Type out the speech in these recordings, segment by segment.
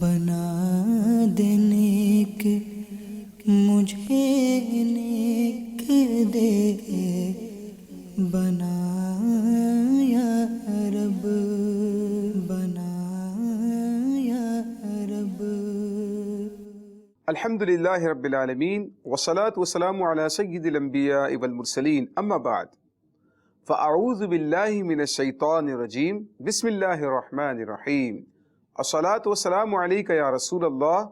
بنا دے نیک مجھے نیک دے بنا یا رب بنا یا رب۔ الحمدللہ رب العالمین والصلاة والسلام علی سید الانبیاء والمرسلین اما بعد فاعوذ باللہ من الشیطان الرجیم بسم اللہ الرحمن الرحیم الصلاة والسلام علیک یا رسول اللہ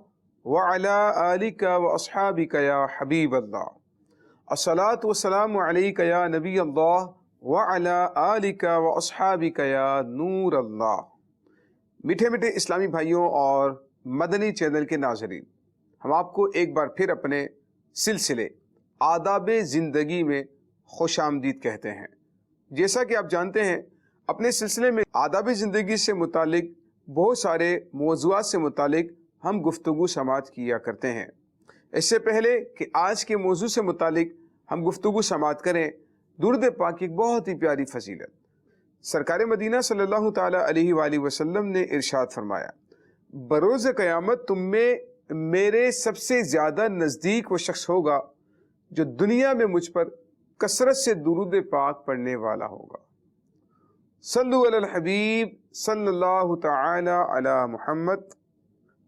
وعلی آلک واصحابک یا حبیب اللہ، الصلاة والسلام علیک یا نبی اللہ وعلی آلک واصحابک یا نور اللہ۔ میٹھے میٹھے اسلامی بھائیوں اور مدنی چینل کے ناظرین، ہم آپ کو ایک بار پھر اپنے سلسلے آداب زندگی میں خوش آمدید کہتے ہیں۔ جیسا کہ آپ جانتے ہیں، اپنے سلسلے میں آداب زندگی سے متعلق بہت سارے موضوعات سے متعلق ہم گفتگو سماعت کیا کرتے ہیں۔ اس سے پہلے کہ آج کے موضوع سے متعلق ہم گفتگو سماعت کریں، درود پاک کی ایک بہت ہی پیاری فضیلت۔ سرکار مدینہ صلی اللہ تعالی علیہ وآلہ وسلم نے ارشاد فرمایا، بروز قیامت تم میں میرے سب سے زیادہ نزدیک وہ شخص ہوگا جو دنیا میں مجھ پر کثرت سے درود پاک پڑھنے والا ہوگا۔ صلو علی الحبیب صلی اللہ تعالی علی محمد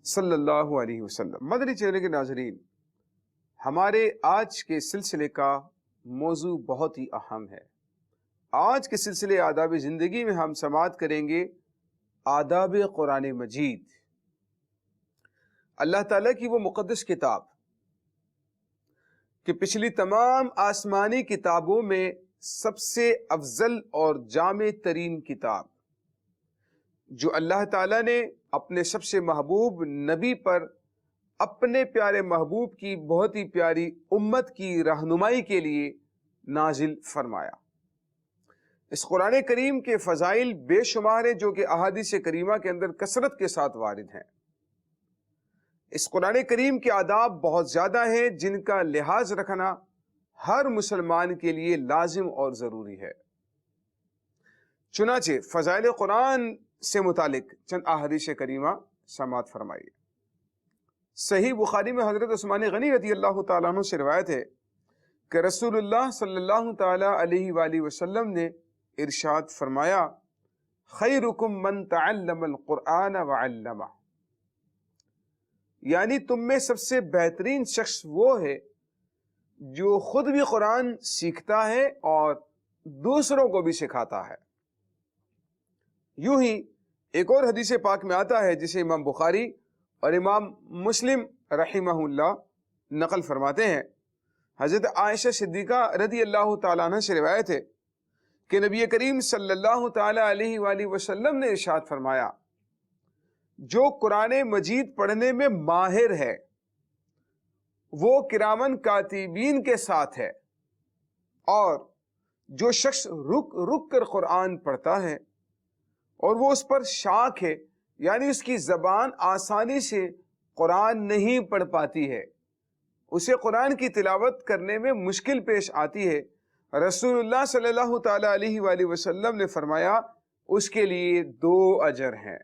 صلی اللہ علیہ وسلم۔ مدنی چینل کے ناظرین، ہمارے آج کے سلسلے کا موضوع بہت ہی اہم ہے۔ آج کے سلسلے آداب زندگی میں ہم سماعت کریں گے آداب قرآن مجید، اللہ تعالیٰ کی وہ مقدس کتاب کہ پچھلی تمام آسمانی کتابوں میں سب سے افضل اور جامع ترین کتاب، جو اللہ تعالیٰ نے اپنے سب سے محبوب نبی پر اپنے پیارے محبوب کی بہت ہی پیاری امت کی رہنمائی کے لیے نازل فرمایا۔ اس قرآن کریم کے فضائل بے شمار ہیں، جو کہ احادیث کریمہ کے اندر کثرت کے ساتھ وارد ہیں۔ اس قرآن کریم کے آداب بہت زیادہ ہیں، جن کا لحاظ رکھنا ہر مسلمان کے لیے لازم اور ضروری ہے۔ چنانچہ فضائل قرآن سے متعلق چند احادیث کریمہ سماعت فرمائیے۔ صحیح بخاری میں حضرت عثمان غنی رضی اللہ تعالیٰ عنہ سے روایت ہے کہ رسول اللہ صلی اللہ تعالیٰ علیہ وآلہ وسلم نے ارشاد فرمایا، خیرکم من تعلم القرآن وعلمہ، یعنی تم میں سب سے بہترین شخص وہ ہے جو خود بھی قرآن سیکھتا ہے اور دوسروں کو بھی سکھاتا ہے۔ یوں ہی ایک اور حدیث پاک میں آتا ہے، جسے امام بخاری اور امام مسلم رحمہ اللہ نقل فرماتے ہیں۔ حضرت عائشہ صدیقہ رضی اللہ تعالیٰ عنہ سے روایت ہے کہ نبی کریم صلی اللہ تعالیٰ علیہ وآلہ وسلم نے ارشاد فرمایا، جو قرآن مجید پڑھنے میں ماہر ہے وہ کرامن کاتبین کے ساتھ ہے، اور جو شخص رک رک کر قرآن پڑھتا ہے اور وہ اس پر شاک ہے، یعنی اس کی زبان آسانی سے قرآن نہیں پڑھ پاتی ہے، اسے قرآن کی تلاوت کرنے میں مشکل پیش آتی ہے، رسول اللہ صلی اللہ تعالی علیہ وآلہ وسلم نے فرمایا اس کے لیے 2 اجر ہیں،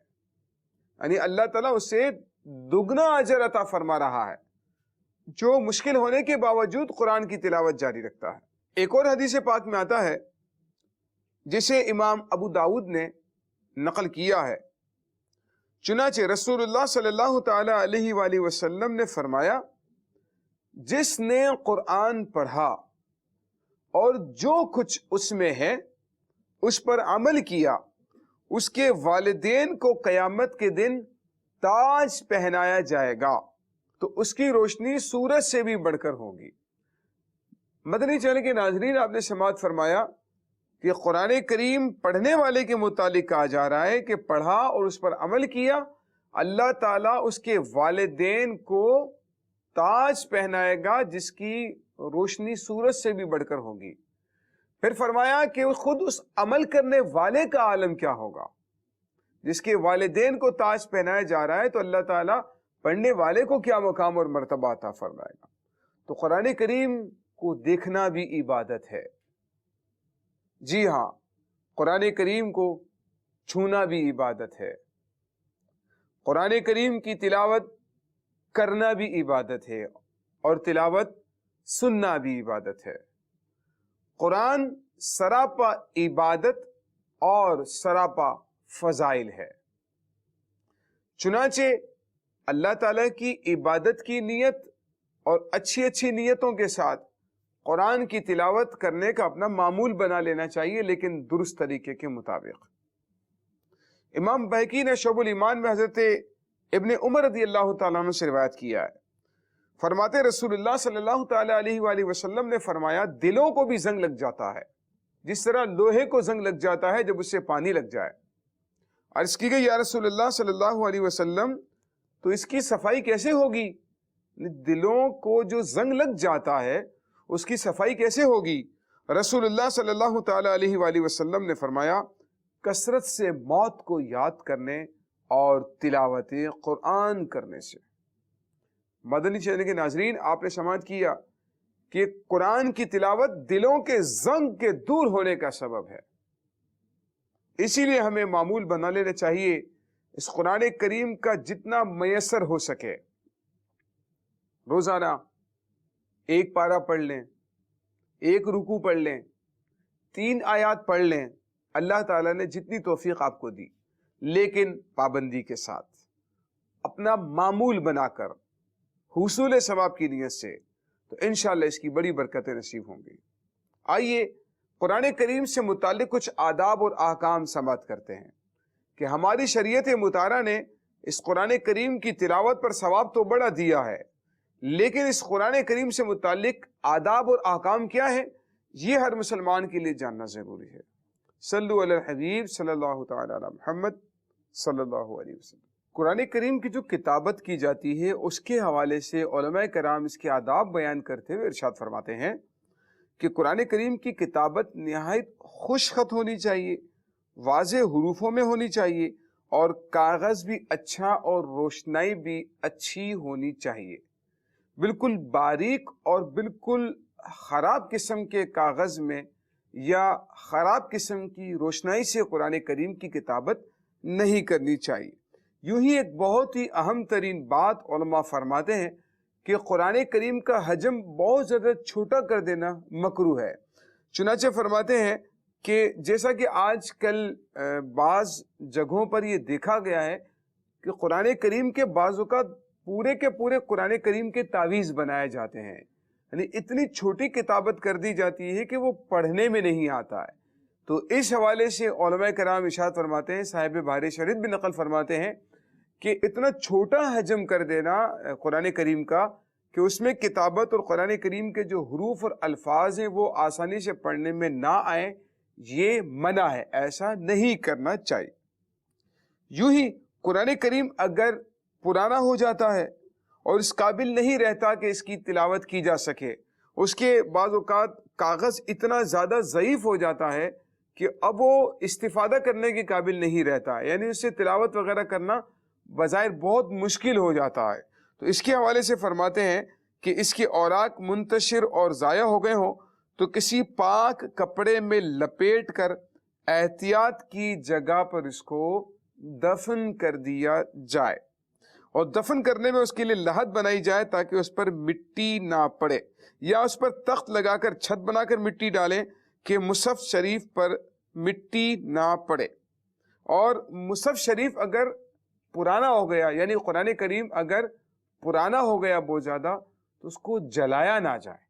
یعنی اللہ تعالیٰ اسے دگنا اجر عطا فرما رہا ہے جو مشکل ہونے کے باوجود قرآن کی تلاوت جاری رکھتا ہے۔ ایک اور حدیث پاک میں آتا ہے، جسے امام ابو داود نے نقل کیا ہے، چنانچہ رسول اللہ صلی اللہ تعالی علیہ وآلہ وسلم نے فرمایا، جس نے قرآن پڑھا اور جو کچھ اس میں ہے اس پر عمل کیا، اس کے والدین کو قیامت کے دن تاج پہنایا جائے گا، تو اس کی روشنی سورج سے بھی بڑھ کر ہوگی۔ مدنی چینل کے ناظرین، آپ نے سماعت فرمایا کہ قرآن کریم پڑھنے والے کے متعلق کہا جا رہا ہے کہ پڑھا اور اس پر عمل کیا، اللہ تعالیٰ اس کے والدین کو تاج پہنائے گا جس کی روشنی سورج سے بھی بڑھ کر ہوگی۔ پھر فرمایا کہ خود اس عمل کرنے والے کا عالم کیا ہوگا، جس کے والدین کو تاج پہنایا جا رہا ہے، تو اللہ تعالیٰ پڑھنے والے کو کیا مقام اور مرتبہ عطا فرمائے گا۔ تو قرآن کریم کو دیکھنا بھی عبادت ہے، جی ہاں، قرآن کریم کو چھونا بھی عبادت ہے۔ قرآن کریم کی تلاوت کرنا بھی عبادت ہے اور تلاوت سننا بھی عبادت ہے۔ قرآن سراپا عبادت اور سراپا فضائل ہے۔ چنانچہ اللہ تعالیٰ کی عبادت کی نیت اور اچھی اچھی نیتوں کے ساتھ قرآن کی تلاوت کرنے کا اپنا معمول بنا لینا چاہیے، لیکن درست طریقے کے مطابق۔ امام بہقی نے شعب الایمان میں حضرت ابن عمر رضی اللہ تعالیٰ عنہ سے روایت کیا ہے، فرماتے رسول اللہ صلی اللہ تعالیٰ علیہ وآلہ وسلم نے فرمایا، دلوں کو بھی زنگ لگ جاتا ہے جس طرح لوہے کو زنگ لگ جاتا ہے جب اس سے پانی لگ جائے۔ عرض کی گئی، یا رسول اللہ صلی اللہ علیہ وسلم، تو اس کی صفائی کیسے ہوگی؟ دلوں کو جو زنگ لگ جاتا ہے اس کی صفائی کیسے ہوگی؟ رسول اللہ صلی اللہ تعالیٰ علیہ وآلہ وسلم نے فرمایا، کثرت سے موت کو یاد کرنے اور تلاوت قرآن کرنے سے۔ مدنی چینل کے ناظرین، آپ نے سماعت کیا کہ قرآن کی تلاوت دلوں کے زنگ کے دور ہونے کا سبب ہے۔ اسی لیے ہمیں معمول بنا لینا چاہیے اس قرآن کریم کا جتنا میسر ہو سکے روزانہ ایک پارہ پڑھ لیں، ایک رکوع پڑھ لیں، 3 آیات پڑھ لیں، اللہ تعالیٰ نے جتنی توفیق آپ کو دی، لیکن پابندی کے ساتھ اپنا معمول بنا کر حصول ثواب کی نیت سے، تو انشاءاللہ اس کی بڑی برکتیں نصیب ہوں گی۔ آئیے قرآن کریم سے متعلق کچھ آداب اور احکام سماعت کرتے ہیں کہ ہماری شریعت مطہرہ نے اس قرآن کریم کی تلاوت پر ثواب تو بڑا دیا ہے، لیکن اس قرآن کریم سے متعلق آداب اور احکام کیا ہے، یہ ہر مسلمان کے لیے جاننا ضروری ہے۔ صلو علی الحبیب صلی اللہ تعالی علی محمد صلی اللہ علیہ وسلم۔ قرآن کریم کی جو کتابت کی جاتی ہے اس کے حوالے سے علماء کرام اس کے آداب بیان کرتے ہوئے ارشاد فرماتے ہیں کہ قرآن کریم کی کتابت نہایت خوش خط ہونی چاہیے، واضح حروفوں میں ہونی چاہیے، اور کاغذ بھی اچھا اور روشنائی بھی اچھی ہونی چاہیے۔ بالکل باریک اور بالکل خراب قسم کے کاغذ میں یا خراب قسم کی روشنائی سے قرآن کریم کی کتابت نہیں کرنی چاہیے۔ یوں ہی ایک بہت ہی اہم ترین بات علماء فرماتے ہیں کہ قرآن کریم کا حجم بہت زیادہ چھوٹا کر دینا مکروہ ہے۔ چنانچہ فرماتے ہیں کہ جیسا کہ آج کل بعض جگہوں پر یہ دیکھا گیا ہے کہ قرآن کریم کے بعض اوقات پورے کے پورے قرآن کریم کے تعویذ بنائے جاتے ہیں، یعنی اتنی چھوٹی کتابت کر دی جاتی ہے کہ وہ پڑھنے میں نہیں آتا ہے۔ تو اس حوالے سے علماء کرام ارشاد فرماتے ہیں، صاحب بحر شریعت بھی نقل فرماتے ہیں کہ اتنا چھوٹا حجم کر دینا قرآن کریم کا کہ اس میں کتابت اور قرآن کریم کے جو حروف اور الفاظ ہیں وہ آسانی سے پڑھنے میں نہ آئیں، یہ منع ہے، ایسا نہیں کرنا چاہیے۔ یوں ہی قرآن کریم اگر پرانا ہو جاتا ہے اور اس قابل نہیں رہتا کہ اس کی تلاوت کی جا سکے، اس کے بعض اوقات کاغذ اتنا زیادہ ضعیف ہو جاتا ہے کہ اب وہ استفادہ کرنے کے قابل نہیں رہتا، یعنی اس سے تلاوت وغیرہ کرنا بظاہر بہت مشکل ہو جاتا ہے۔ تو اس کے حوالے سے فرماتے ہیں کہ اس کے اوراق منتشر اور ضائع ہو گئے ہوں تو کسی پاک کپڑے میں لپیٹ کر احتیاط کی جگہ پر اس کو دفن کر دیا جائے، اور دفن کرنے میں اس کے لیے لحد بنائی جائے تاکہ اس پر مٹی نہ پڑے، یا اس پر تخت لگا کر چھت بنا کر مٹی ڈالیں کہ مصحف شریف پر مٹی نہ پڑے۔ اور مصحف شریف اگر پرانا ہو گیا، یعنی قرآن کریم اگر پرانا ہو گیا بہت زیادہ، تو اس کو جلایا نہ جائے،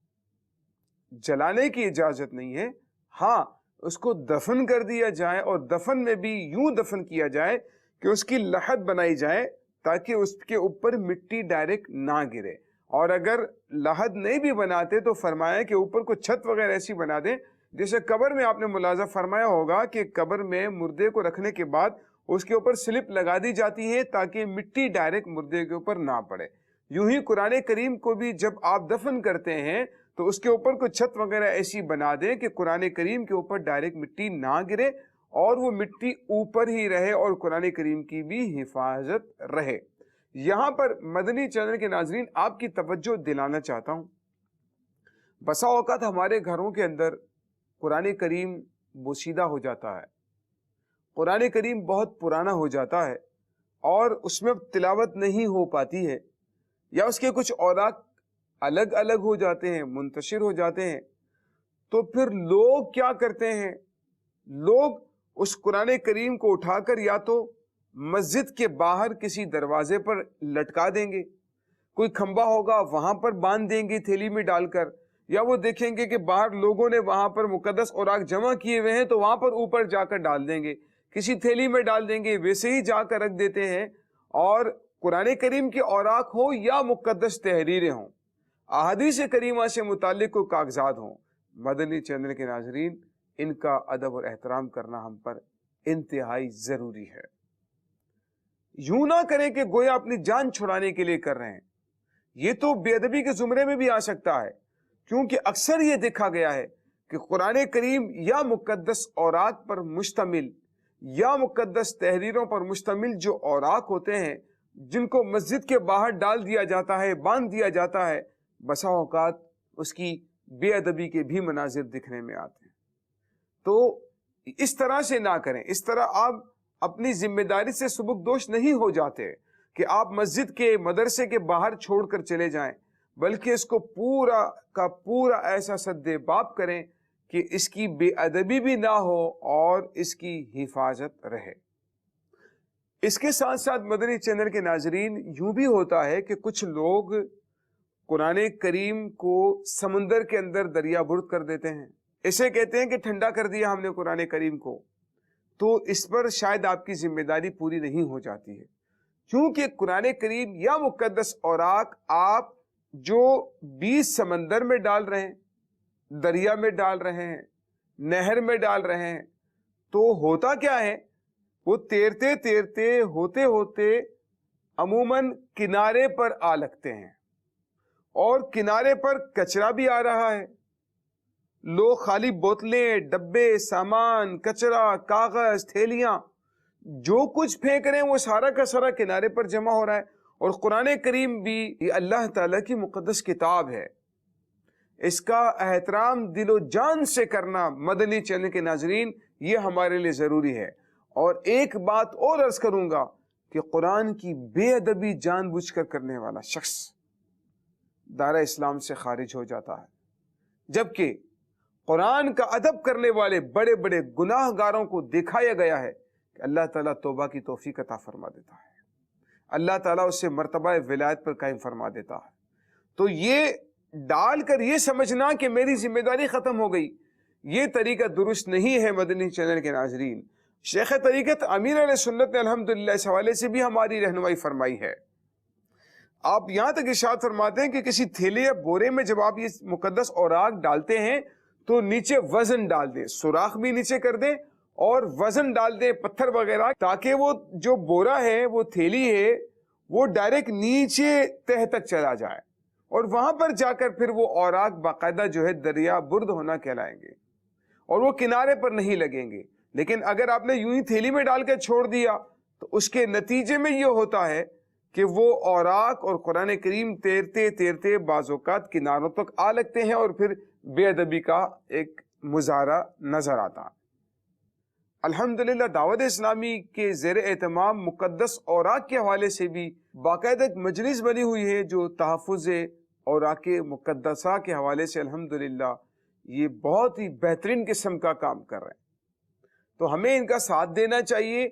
جلانے کی اجازت نہیں ہے، ہاں اس کو دفن کر دیا جائے، اور دفن میں بھی یوں دفن کیا جائے کہ اس کی لحد بنائی جائے تاکہ اس کے اوپر مٹی ڈائریکٹ نہ گرے۔ اور اگر لحد نہیں بھی بناتے تو فرمایا کہ اوپر کو چھت وغیرہ ایسی بنا دیں، جیسے قبر میں آپ نے ملاحظہ فرمایا ہوگا کہ قبر میں مردے کو رکھنے کے بعد اس کے اوپر سلپ لگا دی جاتی ہے تاکہ مٹی ڈائریکٹ مردے کے اوپر نہ پڑے۔ یوں ہی قرآن کریم کو بھی جب آپ دفن کرتے ہیں تو اس کے اوپر کو چھت وغیرہ ایسی بنا دیں کہ قرآن کریم کے اوپر ڈائریکٹ مٹی نہ گرے اور وہ مٹی اوپر ہی رہے اور قرآن کریم کی بھی حفاظت رہے۔ یہاں پر مدنی چینل کے ناظرین آپ کی توجہ دلانا چاہتا ہوں، بسا اوقات ہمارے گھروں کے اندر قرآن کریم بوسیدہ ہو جاتا ہے، قرآن کریم بہت پرانا ہو جاتا ہے، اور اس میں تلاوت نہیں ہو پاتی ہے یا اس کے کچھ اوراق الگ الگ ہو جاتے ہیں، منتشر ہو جاتے ہیں، تو پھر لوگ کیا کرتے ہیں؟ لوگ اس قرآن کریم کو اٹھا کر یا تو مسجد کے باہر کسی دروازے پر لٹکا دیں گے، کوئی کھمبا ہوگا وہاں پر باندھ دیں گے تھیلی میں ڈال کر، یا وہ دیکھیں گے کہ باہر لوگوں نے وہاں پر مقدس اوراق جمع کیے ہوئے ہیں تو وہاں پر اوپر جا کر ڈال دیں گے، کسی تھیلی میں ڈال دیں گے، ویسے ہی جا کر رکھ دیتے ہیں۔ اور قرآن کریم کے اوراق ہوں یا مقدس تحریریں ہوں، احادیث کریمہ سے متعلق کوئی کاغذات ہوں، مدنی چینل کے ناظرین ان کا ادب اور احترام کرنا ہم پر انتہائی ضروری ہے۔ یوں نہ کریں کہ گویا اپنی جان چھڑانے کے لیے کر رہے ہیں، یہ تو بے ادبی کے زمرے میں بھی آ سکتا ہے، کیونکہ اکثر یہ دیکھا گیا ہے کہ قرآن کریم یا مقدس اوراق پر مشتمل یا مقدس تحریروں پر مشتمل جو اوراق ہوتے ہیں جن کو مسجد کے باہر ڈال دیا جاتا ہے، باندھ دیا جاتا ہے، بسا اوقات اس کی بے ادبی کے بھی مناظر دکھنے میں آتے ہیں۔ تو اس طرح سے نہ کریں، اس طرح آپ اپنی ذمہ داری سے سبکدوش نہیں ہو جاتے کہ آپ مسجد کے مدرسے کے باہر چھوڑ کر چلے جائیں، بلکہ اس کو پورا کا پورا ایسا سد باب کریں کہ اس کی بے ادبی بھی نہ ہو اور اس کی حفاظت رہے۔ اس کے ساتھ ساتھ مدنی چینل کے ناظرین یوں بھی ہوتا ہے کہ کچھ لوگ قرآن کریم کو سمندر کے اندر دریا برد کر دیتے ہیں، اسے کہتے ہیں کہ ٹھنڈا کر دیا ہم نے قرآن کریم کو، تو اس پر شاید آپ کی ذمہ داری پوری نہیں ہو جاتی ہے، کیونکہ قرآن کریم یا مقدس اوراق آپ جو بیچ سمندر میں ڈال رہے ہیں، دریا میں ڈال رہے ہیں، نہر میں ڈال رہے ہیں، تو ہوتا کیا ہے؟ وہ تیرتے تیرتے ہوتے ہوتے عموماً کنارے پر آ لگتے ہیں، اور کنارے پر کچرا بھی آ رہا ہے، لوگ خالی بوتلیں، ڈبے، سامان، کچرا، کاغذ، تھیلیاں جو کچھ پھینک رہے ہیں وہ سارا کا سارا کنارے پر جمع ہو رہا ہے۔ اور قرآن کریم بھی یہ اللہ تعالیٰ کی مقدس کتاب ہے، اس کا احترام دل و جان سے کرنا مدنی چینل کے ناظرین یہ ہمارے لیے ضروری ہے۔ اور ایک بات اور عرض کروں گا کہ قرآن کی بے ادبی جان بوجھ کر کرنے والا شخص دائرہ اسلام سے خارج ہو جاتا ہے، جبکہ قرآن کا ادب کرنے والے بڑے بڑے گناہ گاروں کو دکھایا گیا ہے کہ اللہ تعالیٰ توبہ کی توفیق عطا فرما دیتا ہے، اللہ تعالیٰ اسے مرتبہ ولایت پر قائم فرما دیتا ہے۔ تو یہ ڈال کر یہ سمجھنا کہ میری ذمہ داری ختم ہو گئی، یہ طریقہ درست نہیں ہے مدنی چینل کے ناظرین۔ شیخ طریقت امیر علیہ سنت نے الحمدللہ اس حوالے سے بھی ہماری رہنمائی فرمائی ہے۔ آپ یہاں تک ارشاد فرماتے ہیں کہ کسی تھیلے یا بورے میں جب آپ یہ مقدس اوراق ڈالتے ہیں تو نیچے وزن ڈال دیں، سوراخ بھی نیچے کر دیں اور وزن ڈال دیں، پتھر وغیرہ، تاکہ وہ جو بورا ہے، وہ تھیلی ہے، وہ ڈائریکٹ نیچے تہ تک چلا جائے، اور وہاں پر جا کر پھر وہ اوراق باقاعدہ جو ہے دریا برد ہونا کہلائیں گے اور وہ کنارے پر نہیں لگیں گے۔ لیکن اگر آپ نے یوں ہی تھیلی میں ڈال کے چھوڑ دیا تو اس کے نتیجے میں یہ ہوتا ہے کہ وہ اوراق اور قرآن کریم تیرتے تیرتے بعض اوقات کناروں تک آ لگتے ہیں اور پھر بے ادبی کا ایک مظاہرہ نظر آتا ہے۔ الحمدللہ دعوت اسلامی کے زیر اہتمام مقدس اوراق کے حوالے سے بھی باقاعدہ ایک مجلس بنی ہوئی ہے جو تحفظ اوراق مقدسہ کے حوالے سے الحمدللہ یہ بہت ہی بہترین قسم کا کام کر رہے ہیں۔ تو ہمیں ان کا ساتھ دینا چاہیے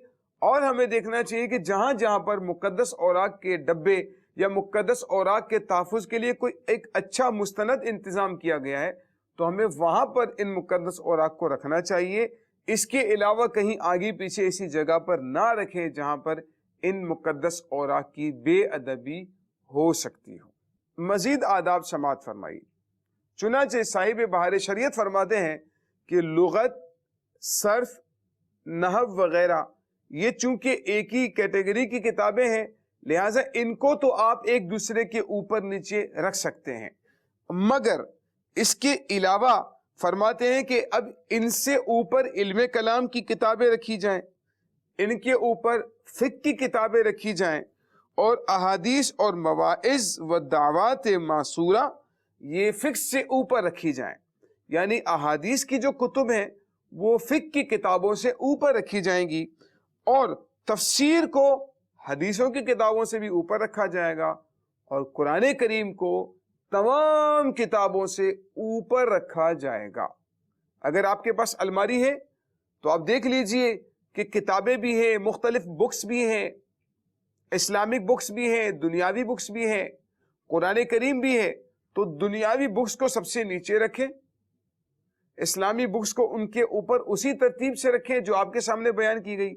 اور ہمیں دیکھنا چاہیے کہ جہاں جہاں پر مقدس اوراق کے ڈبے یا مقدس اوراق کے تحفظ کے لیے کوئی ایک اچھا مستند انتظام کیا گیا ہے تو ہمیں وہاں پر ان مقدس اوراق کو رکھنا چاہیے۔ اس کے علاوہ کہیں آگے پیچھے ایسی جگہ پر نہ رکھیں جہاں پر ان مقدس اوراق کی بے ادبی ہو سکتی ہو۔ مزید آداب سماعت فرمائی۔ چنانچہ صاحب بہار شریعت فرماتے ہیں کہ لغت، صرف، نحو وغیرہ یہ چونکہ ایک ہی کیٹیگری کی کتابیں ہیں لہٰذا ان کو تو آپ ایک دوسرے کے اوپر نیچے رکھ سکتے ہیں، مگر اس کے علاوہ فرماتے ہیں کہ اب ان سے اوپر علم کلام کی کتابیں رکھی جائیں، ان کے اوپر فقہ کی کتابیں رکھی جائیں، اور احادیث اور مواعظ و دعوات معصورہ یہ فقہ سے اوپر رکھی جائیں، یعنی احادیث کی جو کتب ہیں وہ فقہ کی کتابوں سے اوپر رکھی جائیں گی، اور تفسیر کو حدیثوں کی کتابوں سے بھی اوپر رکھا جائے گا اور قرآن کریم کو تمام کتابوں سے اوپر رکھا جائے گا۔ اگر آپ کے پاس الماری ہے تو آپ دیکھ لیجئے کہ کتابیں بھی ہیں، مختلف بکس بھی ہیں، اسلامک بکس بھی ہیں، دنیاوی بکس بھی ہیں، قرآن کریم بھی ہے، تو دنیاوی بکس کو سب سے نیچے رکھیں، اسلامی بکس کو ان کے اوپر اسی ترتیب سے رکھیں جو آپ کے سامنے بیان کی گئی،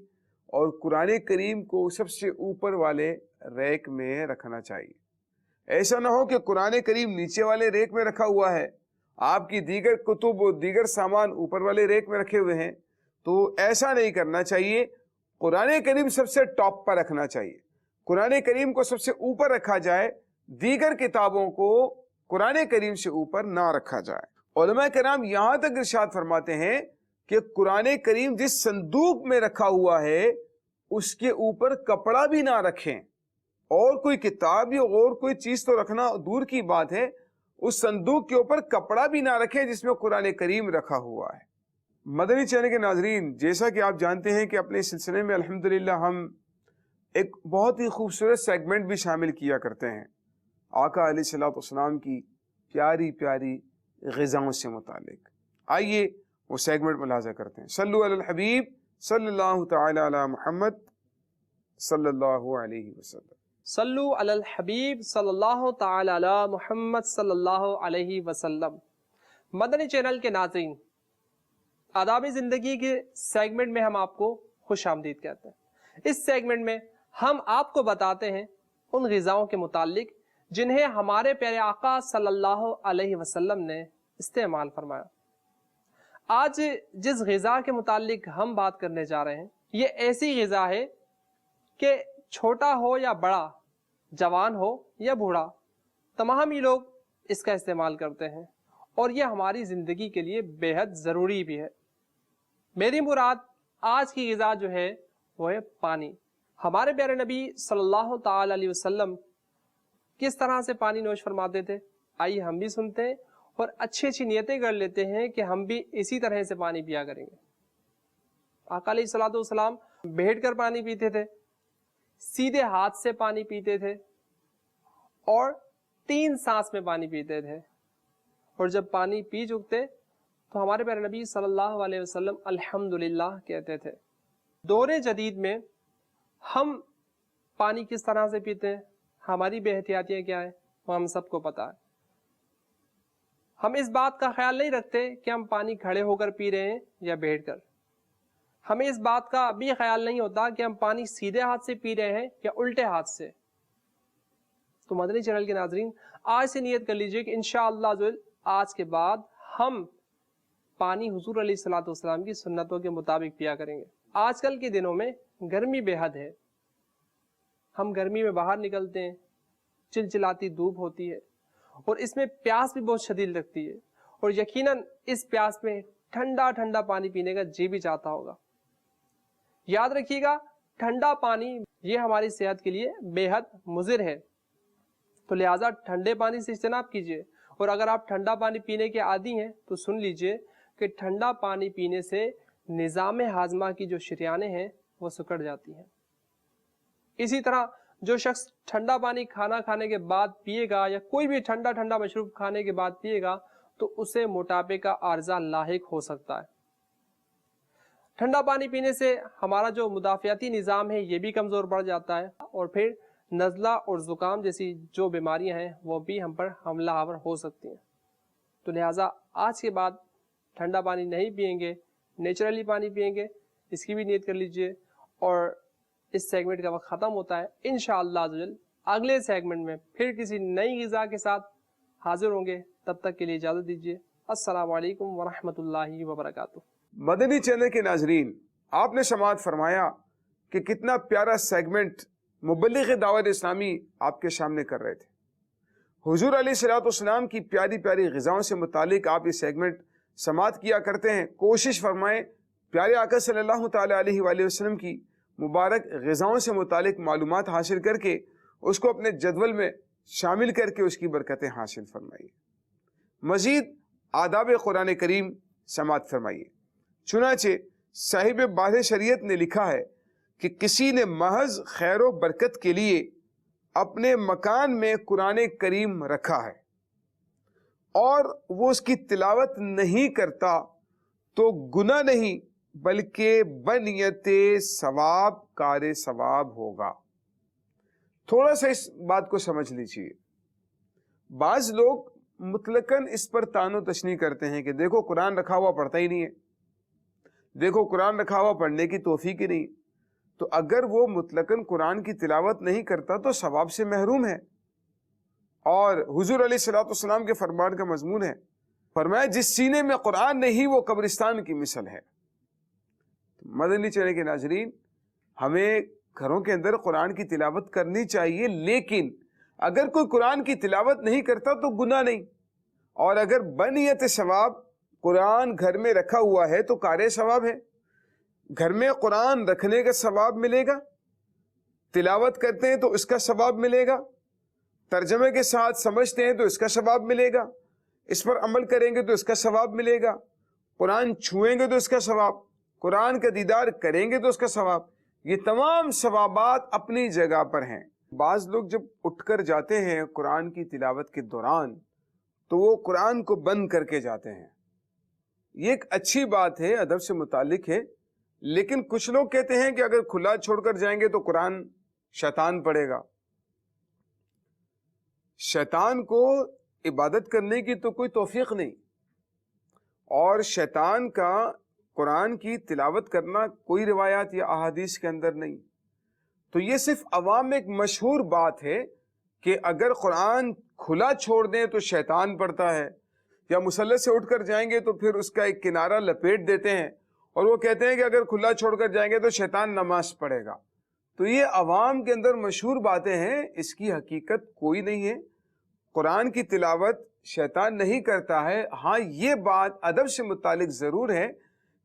اور قرآن کریم کو سب سے اوپر والے ریک میں رکھنا چاہیے۔ ایسا نہ ہو کہ قرآن کریم نیچے والے ریک میں رکھا ہوا ہے، آپ کی دیگر کتب و دیگر سامان اوپر والے ریک میں رکھے ہوئے ہیں، تو ایسا نہیں کرنا چاہیے۔ قرآن کریم سب سے ٹاپ پر رکھنا چاہیے، قرآن کریم کو سب سے اوپر رکھا جائے، دیگر کتابوں کو قرآن کریم سے اوپر نہ رکھا جائے۔ علماء کرام یہاں تک ارشاد فرماتے ہیں کہ قرآن کریم جس صندوق میں رکھا ہوا ہے اس کے اوپر کپڑا بھی نہ رکھیں، اور کوئی کتاب یا اور کوئی چیز تو رکھنا دور کی بات ہے، اس صندوق کے اوپر کپڑا بھی نہ رکھیں جس میں قرآن کریم رکھا ہوا ہے۔ مدنی چینل کے ناظرین، جیسا کہ آپ جانتے ہیں کہ اپنے سلسلے میں الحمدللہ ہم ایک بہت ہی خوبصورت سیگمنٹ بھی شامل کیا کرتے ہیں آقا علیہ الصلوۃ والسلام کی پیاری پیاری غذاؤں سے متعلق۔ آئیے وہ سیگمنٹ ملاحظہ کرتے ہیں۔ صلو علی الحبیب صلی اللہ تعالی علی محمد صلی اللہ علیہ وسلم۔ صلو علی الحبیب صلی اللہ تعالی علی محمد صلی اللہ علیہ وسلم۔ مدنی چینل کے ناظرین، آداب زندگی کے سیگمنٹ میں ہم آپ کو خوش آمدید کہتے ہیں۔ اس سیگمنٹ میں ہم آپ کو بتاتے ہیں ان غذاؤں کے متعلق جنہیں ہمارے پیارے آقا صلی اللہ علیہ وسلم نے استعمال فرمایا۔ آج جس غذا کے متعلق ہم بات کرنے جا رہے ہیں، یہ ایسی غذا ہے کہ چھوٹا ہو یا بڑا، جوان ہو یا بوڑھا، تمام ہی لوگ اس کا استعمال کرتے ہیں، اور یہ ہماری زندگی کے لیے بے حد ضروری بھی ہے۔ میری مراد آج کی غذا جو ہے وہ ہے پانی۔ ہمارے پیارے نبی صلی اللہ تعالی علیہ وسلم کس طرح سے پانی نوش فرماتے تھے، آئیے ہم بھی سنتے ہیں اور اچھی اچھی نیتیں کر لیتے ہیں کہ ہم بھی اسی طرح سے پانی پیا کریں گے۔ آقا علیہ الصلوۃ والسلام بیٹھ کر پانی پیتے تھے، سیدھے ہاتھ سے پانی پیتے تھے، اور 3 سانس میں پانی پیتے تھے، اور جب پانی پی چکتے تو ہمارے پیارے نبی صلی اللہ علیہ وسلم الحمدللہ کہتے تھے۔ دور جدید میں ہم پانی کس طرح سے پیتے ہیں، ہماری بے احتیاطیاں کیا ہیں، وہ ہم سب کو پتا ہے۔ ہم اس بات کا خیال نہیں رکھتے کہ ہم پانی کھڑے ہو کر پی رہے ہیں یا بیٹھ کر۔ ہمیں اس بات کا بھی خیال نہیں ہوتا کہ ہم پانی سیدھے ہاتھ سے پی رہے ہیں یا الٹے ہاتھ سے۔ تو مدنی چینل کے ناظرین، آج سے نیت کر لیجئے کہ انشاءاللہ آج کے بعد ہم پانی حضور علیہ الصلوۃ والسلام کی سنتوں کے مطابق پیا کریں گے۔ آج کل کے دنوں میں گرمی بے حد ہے، ہم گرمی میں باہر نکلتے ہیں، چلچلاتی دھوپ ہوتی ہے، اور اس میں پیاس بھی بہت شدید لگتی ہے، اور یقیناً اس پیاس میں ٹھنڈا ٹھنڈا پانی پینے کا جی بھی چاہتا ہوگا۔ یاد رکھیے گا، ٹھنڈا پانی یہ ہماری صحت کے لیے بے حد مضر ہے، تو لہٰذا ٹھنڈے پانی سے اجتناب کیجیے، اور اگر آپ ٹھنڈا پانی پینے کے عادی ہیں تو سن لیجئے کہ ٹھنڈا پانی پینے سے نظام ہاضمہ کی جو شریانیں ہیں وہ سکڑ جاتی ہیں۔ اسی طرح جو شخص ٹھنڈا پانی کھانا کھانے کے بعد پیے گا یا کوئی بھی ٹھنڈا مشروب کھانے کے بعد پیے گا تو اسے موٹاپے کا عارضہ لاحق ہو سکتا ہے۔ ٹھنڈا پانی پینے سے ہمارا جو مدافعتی نظام ہے یہ بھی کمزور پڑ جاتا ہے، اور پھر نزلہ اور زکام جیسی جو بیماریاں ہیں وہ بھی ہم پر حملہ آور ہو سکتی ہیں۔ تو لہٰذا آج کے بعد ٹھنڈا پانی نہیں پئیں گے، نیچرلی پانی پئیں گے، اس کی بھی نیت کر لیجئے۔ اور اس سیگمنٹ کا وقت ختم ہوتا ہے، انشاءاللہ اگلے سیگمنٹ میں پھر کسی نئی غذا کے ساتھ حاضر ہوں گے، تب تک کے لیے اجازت دیجیے۔ السلام علیکم ورحمۃ اللہ وبرکاتہ۔ مدنی چینل کے ناظرین، آپ نے سماعت فرمایا کہ کتنا پیارا سیگمنٹ مبلغ دعوت اسلامی آپ کے سامنے کر رہے تھے۔ حضور علیہ الصلوۃ والسلام کی پیاری پیاری غذاؤں سے متعلق آپ یہ سیگمنٹ سماعت کیا کرتے ہیں۔ کوشش فرمائیں پیارے آقا صلی اللہ تعالی علیہ وآلہ وسلم کی مبارک غذاؤں سے متعلق معلومات حاصل کر کے اس کو اپنے جدول میں شامل کر کے اس کی برکتیں حاصل فرمائیے۔ مزید آداب قرآن کریم سماعت فرمائیے۔ چنانچہ صاحب بادِ شریعت نے لکھا ہے کہ کسی نے محض خیر و برکت کے لیے اپنے مکان میں قرآن کریم رکھا ہے اور وہ اس کی تلاوت نہیں کرتا تو گناہ نہیں بلکہ بنیت ثواب کار ثواب ہوگا۔ تھوڑا سا اس بات کو سمجھ لیجیے۔ بعض لوگ مطلقاً اس پر تان و تشنیع کرتے ہیں کہ دیکھو قرآن رکھا ہوا پڑھتا ہی نہیں ہے، دیکھو قرآن رکھا ہوا پڑھنے کی توفیق ہی نہیں۔ تو اگر وہ مطلقاً قرآن کی تلاوت نہیں کرتا تو ثواب سے محروم ہے، اور حضور علیہ الصلوۃ والسلام کے فرمان کا مضمون ہے، فرمایا جس سینے میں قرآن نہیں وہ قبرستان کی مثل ہے۔ مدنی چینل کے ناظرین، ہمیں گھروں کے اندر قرآن کی تلاوت کرنی چاہیے، لیکن اگر کوئی قرآن کی تلاوت نہیں کرتا تو گناہ نہیں، اور اگر بنیت ثواب قرآن گھر میں رکھا ہوا ہے تو کار ثواب ہے۔ گھر میں قرآن رکھنے کا ثواب ملے گا، تلاوت کرتے ہیں تو اس کا ثواب ملے گا، ترجمے کے ساتھ سمجھتے ہیں تو اس کا ثواب ملے گا، اس پر عمل کریں گے تو اس کا ثواب ملے گا، قرآن چھوئیں گے تو اس کا ثواب، قرآن کا دیدار کریں گے تو اس کا ثواب۔ یہ تمام ثوابات اپنی جگہ پر ہیں۔ بعض لوگ جب اٹھ کر جاتے ہیں قرآن کی تلاوت کے دوران تو وہ قرآن کو بند کر کے جاتے ہیں۔ یہ ایک اچھی بات ہے، ادب سے متعلق ہے، لیکن کچھ لوگ کہتے ہیں کہ اگر کھلا چھوڑ کر جائیں گے تو قرآن شیطان پڑھے گا۔ شیطان کو عبادت کرنے کی تو کوئی توفیق نہیں، اور شیطان کا قرآن کی تلاوت کرنا کوئی روایات یا احادیث کے اندر نہیں۔ تو یہ صرف عوام میں ایک مشہور بات ہے کہ اگر قرآن کھلا چھوڑ دیں تو شیطان پڑھتا ہے، یا مصلی سے اٹھ کر جائیں گے تو پھر اس کا ایک کنارہ لپیٹ دیتے ہیں اور وہ کہتے ہیں کہ اگر کھلا چھوڑ کر جائیں گے تو شیطان نماز پڑھے گا۔ تو یہ عوام کے اندر مشہور باتیں ہیں، اس کی حقیقت کوئی نہیں ہے۔ قرآن کی تلاوت شیطان نہیں کرتا ہے۔ ہاں یہ بات ادب سے متعلق ضرور ہے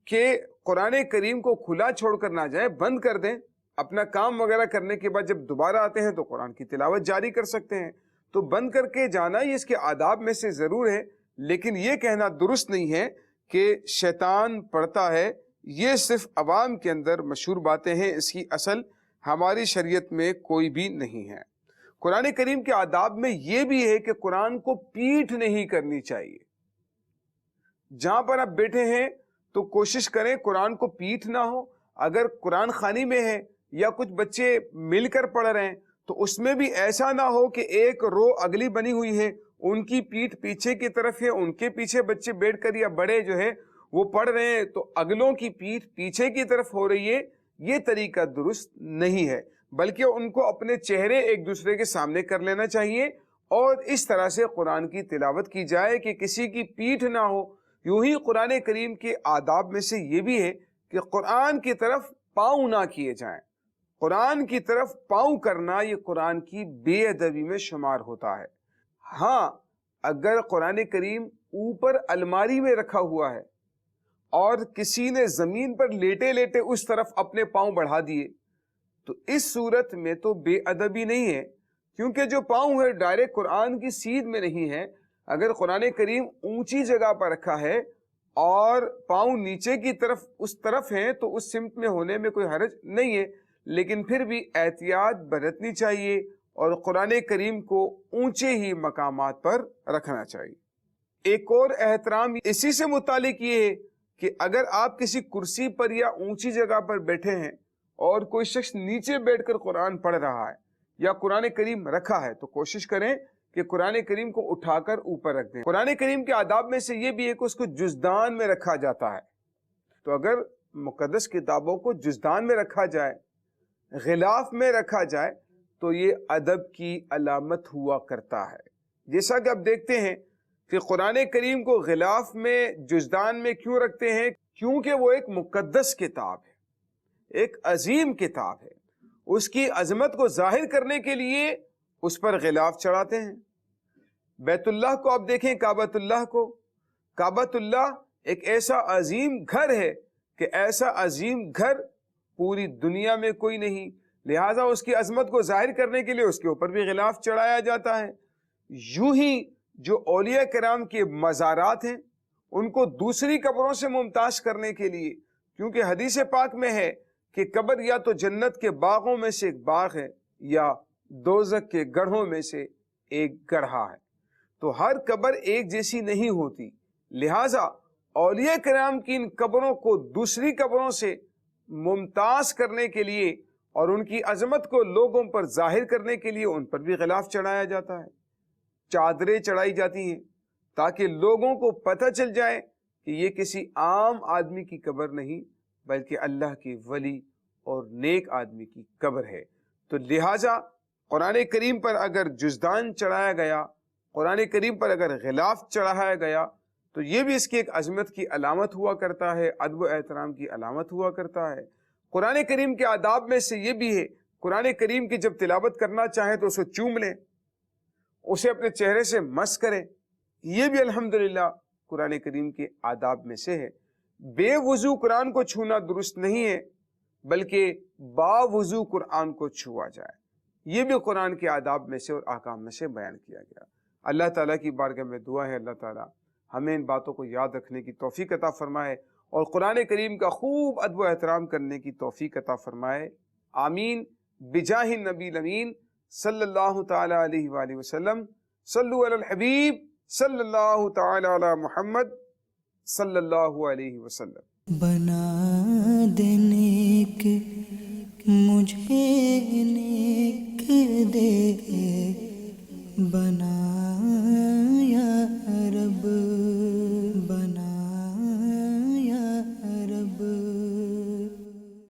کہ قرآن کریم کو کھلا چھوڑ کر نہ جائیں، بند کر دیں، اپنا کام وغیرہ کرنے کے بعد جب دوبارہ آتے ہیں تو قرآن کی تلاوت جاری کر سکتے ہیں۔ تو بند کر کے جانا یہ اس کے آداب میں سے ضرور ہے، لیکن یہ کہنا درست نہیں ہے کہ شیطان پڑھتا ہے۔ یہ صرف عوام کے اندر مشہور باتیں ہیں، اس کی اصل ہماری شریعت میں کوئی بھی نہیں ہے۔ قرآن کریم کے آداب میں یہ بھی ہے کہ قرآن کو پیٹھ نہیں کرنی چاہیے۔ جہاں پر آپ بیٹھے ہیں تو کوشش کریں قرآن کو پیٹھ نہ ہو۔ اگر قرآن خوانی میں ہے یا کچھ بچے مل کر پڑھ رہے ہیں تو اس میں بھی ایسا نہ ہو کہ ایک رو اگلی بنی ہوئی ہے، ان کی پیٹھ پیچھے کی طرف ہے، ان کے پیچھے بچے بیٹھ کر یا بڑے جو ہے وہ پڑھ رہے ہیں تو اگلوں کی پیٹھ پیچھے کی طرف ہو رہی ہے۔ یہ طریقہ درست نہیں ہے، بلکہ ان کو اپنے چہرے ایک دوسرے کے سامنے کر لینا چاہیے اور اس طرح سے قرآن کی تلاوت کی جائے کہ کسی کی پیٹھ نہ ہو۔ یوں ہی قرآن کریم کے آداب میں سے یہ بھی ہے کہ قرآن کی طرف پاؤں نہ کیے جائیں۔ قرآن کی طرف پاؤں کرنا یہ قرآن کی بے ادبی میں شمار ہوتا ہے۔ ہاں اگر قرآن کریم اوپر الماری میں رکھا ہوا ہے اور کسی نے زمین پر لیٹے لیٹے اس طرف اپنے پاؤں بڑھا دیے تو اس صورت میں تو بے ادبی نہیں ہے، کیونکہ جو پاؤں ہے ڈائریکٹ قرآن کی سیدھ میں نہیں ہے۔ اگر قرآن کریم اونچی جگہ پر رکھا ہے اور پاؤں نیچے کی طرف اس طرف ہیں تو اس سمت میں ہونے میں کوئی حرج نہیں ہے، لیکن پھر بھی احتیاط برتنی چاہیے اور قرآن کریم کو اونچے ہی مقامات پر رکھنا چاہیے۔ ایک اور احترام اسی سے متعلق یہ ہے کہ اگر آپ کسی کرسی پر یا اونچی جگہ پر بیٹھے ہیں اور کوئی شخص نیچے بیٹھ کر قرآن پڑھ رہا ہے یا قرآن کریم رکھا ہے تو کوشش کریں کہ قرآن کریم کو اٹھا کر اوپر رکھ دیں۔ قرآن کریم کے آداب میں سے یہ بھی ہے کہ اس کو جزدان میں رکھا جاتا ہے۔ تو اگر مقدس کتابوں کو جزدان میں رکھا جائے، غلاف میں رکھا جائے تو یہ ادب کی علامت ہوا کرتا ہے۔ جیسا کہ آپ دیکھتے ہیں کہ قرآن کریم کو غلاف میں جزدان میں کیوں رکھتے ہیں؟ کیونکہ وہ ایک مقدس کتاب ہے، ایک عظیم کتاب ہے۔ اس کی عظمت کو ظاہر کرنے کے لیے اس پر غلاف چڑھاتے ہیں۔ بیت اللہ کو آپ دیکھیں، کعبۃ اللہ کو، کعبۃ اللہ ایک ایسا عظیم گھر ہے کہ ایسا عظیم گھر پوری دنیا میں کوئی نہیں، لہٰذا اس کی عظمت کو ظاہر کرنے کے لیے اس کے اوپر بھی غلاف چڑھایا جاتا ہے۔ یوں ہی جو اولیاء کرام کے مزارات ہیں ان کو دوسری قبروں سے ممتاز کرنے کے لیے، کیونکہ حدیث پاک میں ہے کہ قبر یا تو جنت کے باغوں میں سے ایک باغ ہے یا دوزخ کے گڑھوں میں سے ایک گڑھا ہے. تو ہر قبر ایک جیسی نہیں ہوتی، لہٰذا اولیاء کرام کی ان قبروں کو دوسری قبروں سے ممتاز کرنے کے لیے اور ان کی عظمت کو لوگوں پر ظاہر کرنے کے لیے ان پر بھی غلاف چڑھایا جاتا ہے، چادریں چڑھائی جاتی ہیں تاکہ لوگوں کو پتہ چل جائے کہ یہ کسی عام آدمی کی قبر نہیں بلکہ اللہ کے ولی اور نیک آدمی کی قبر ہے. تو لہٰذا قرآن کریم پر اگر جزدان چڑھایا گیا، قرآن کریم پر اگر غلاف چڑھایا گیا تو یہ بھی اس کی ایک عظمت کی علامت ہوا کرتا ہے، ادب و احترام کی علامت ہوا کرتا ہے. قرآن کریم کے آداب میں سے یہ بھی ہے، قرآن کریم کی جب تلاوت کرنا چاہیں تو اسے چوم لیں، اسے اپنے چہرے سے مس کریں. یہ بھی الحمدللہ قرآن کریم کے آداب میں سے ہے. بے وضو قرآن کو چھونا درست نہیں ہے بلکہ با وضو قرآن کو چھوا جائے. یہ بھی قرآن کے آداب میں سے اور احکام میں سے بیان کیا گیا. اللہ تعالیٰ کی بارگاہ میں دعا ہے اللہ تعالیٰ ہمیں ان باتوں کو یاد رکھنے کی توفیق عطا فرمائے اور قرآن کریم کا خوب ادب و احترام کرنے کی توفیق عطا فرمائے. آمین بجاہ النبی الامین صلی اللہ تعالی علیہ وآلہ وسلم. صلو علی الحبیب صلی اللہ تعالی علی محمد صلی اللہ علیہ وسلم. بنا دے نیک مجھے نیک دے، بنا